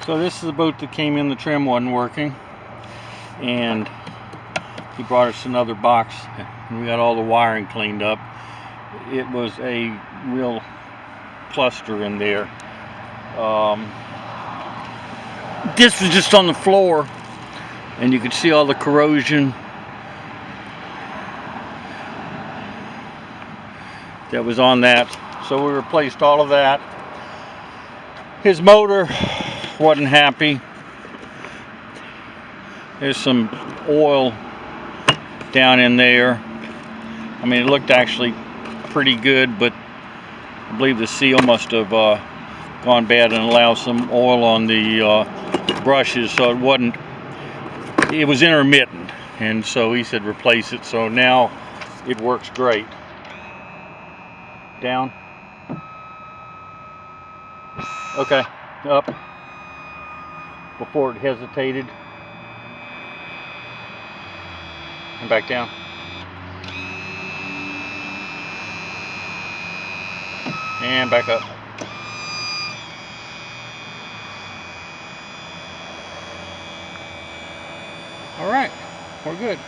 So this is the boat that came in, the trim wasn't working, and he brought us another box and we got all the wiring cleaned up. It was a real cluster in there. This was just on the floor and you could see all the corrosion that was on that. So we replaced all of that. His motor wasn't happy. There's some oil down in there. I mean, it looked actually pretty good, but I believe the seal must have gone bad and allowed some oil on the brushes, so it was intermittent, and so he said replace it. So now it works great. Down. Okay, up before it hesitated, and back down. And back up. All right, we're good.